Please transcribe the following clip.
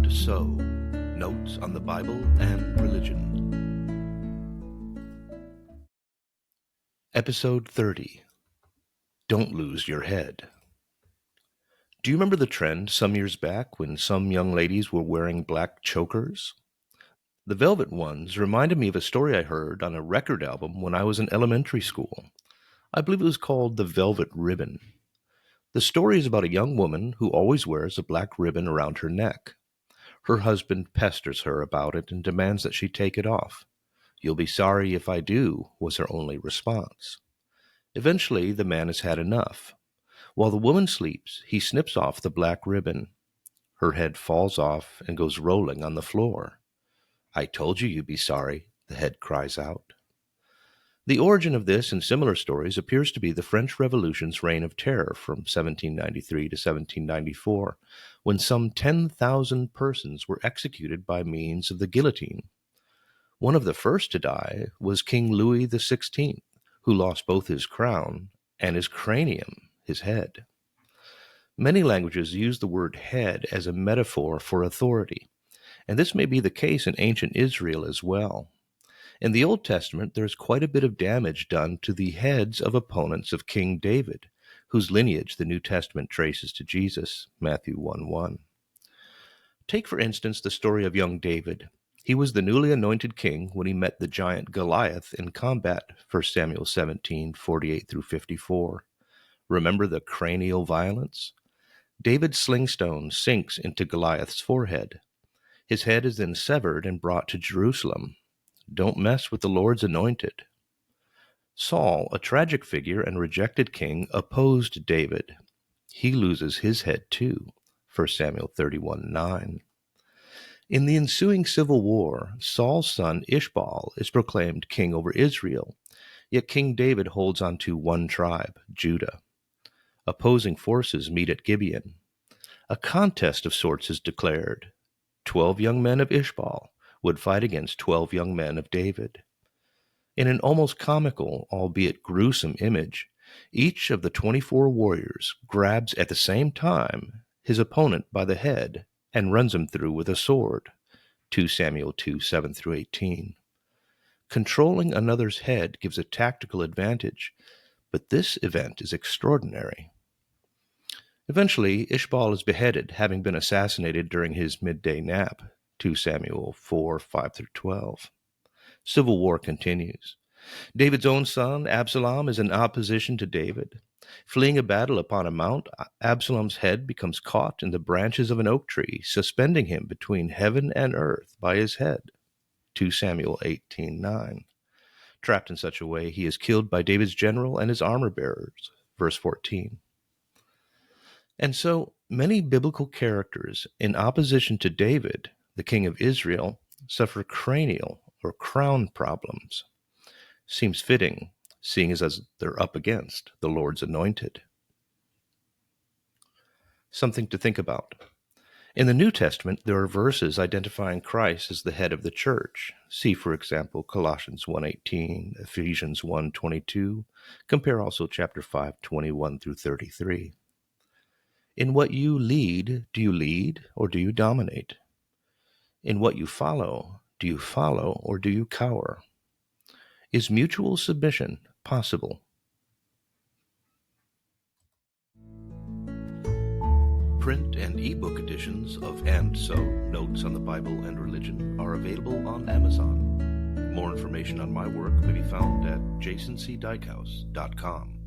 And So, Notes on the Bible and Religion. Episode 30. Don't Lose Your Head. Do you remember the trend some years back when some young ladies were wearing black chokers? The velvet ones reminded me of a story I heard on a record album when I was in elementary school. I believe it was called The Velvet Ribbon. The story is about a young woman who always wears a black ribbon around her neck. Her husband pesters her about it and demands that she take it off. "You'll be sorry if I do," was her only response. Eventually, the man has had enough. While the woman sleeps, he snips off the black ribbon. Her head falls off and goes rolling on the floor. "I told you you'd be sorry," the head cries out. The origin of this and similar stories appears to be the French Revolution's reign of terror from 1793 to 1794, when some 10,000 persons were executed by means of the guillotine. One of the first to die was King Louis XVI, who lost both his crown and his cranium, his head. Many languages use the word head as a metaphor for authority, and this may be the case in ancient Israel as well. In the Old Testament, there is quite a bit of damage done to the heads of opponents of King David, whose lineage the New Testament traces to Jesus, Matthew 1:1. Take, for instance, the story of young David. He was the newly anointed king when he met the giant Goliath in combat, 1 Samuel 17:48-54. Remember the cranial violence? David's slingstone sinks into Goliath's forehead. His head is then severed and brought to Jerusalem. Don't mess with the Lord's anointed. Saul, a tragic figure and rejected king, opposed David. He loses his head too, 1 Samuel 31:9. In the ensuing civil war, Saul's son Ishbaal is proclaimed king over Israel, yet King David holds on to one tribe, Judah. Opposing forces meet at Gibeon. A contest of sorts is declared. 12 young men of Ishbaal would fight against 12 young men of David. In an almost comical, albeit gruesome image, each of the 24 warriors grabs at the same time his opponent by the head and runs him through with a sword, 2 Samuel 2:7-18. Controlling another's head gives a tactical advantage, but this event is extraordinary. Eventually, Ishbaal is beheaded, having been assassinated during his midday nap, 2 Samuel 4:5-12. Civil war continues. David's own son, Absalom, is in opposition to David. Fleeing a battle upon a mount, Absalom's head becomes caught in the branches of an oak tree, suspending him between heaven and earth by his head, 2 Samuel 18:9. Trapped in such a way, he is killed by David's general and his armor-bearers, verse 14. And so, many biblical characters in opposition to David, the king of Israel, suffer cranial or crown problems. Seems fitting, seeing as they're up against the Lord's anointed. Something to think about. In the New Testament, there are verses identifying Christ as the head of the church. See, for example, Colossians 1:18, Ephesians 1:22. Compare also chapter 5:21-33. In what you lead or do you dominate? In what you follow or do you cower? Is mutual submission possible? Print and ebook editions of And So, Notes on the Bible and Religion are available on Amazon. More information on my work may be found at jasoncdykhouse.com.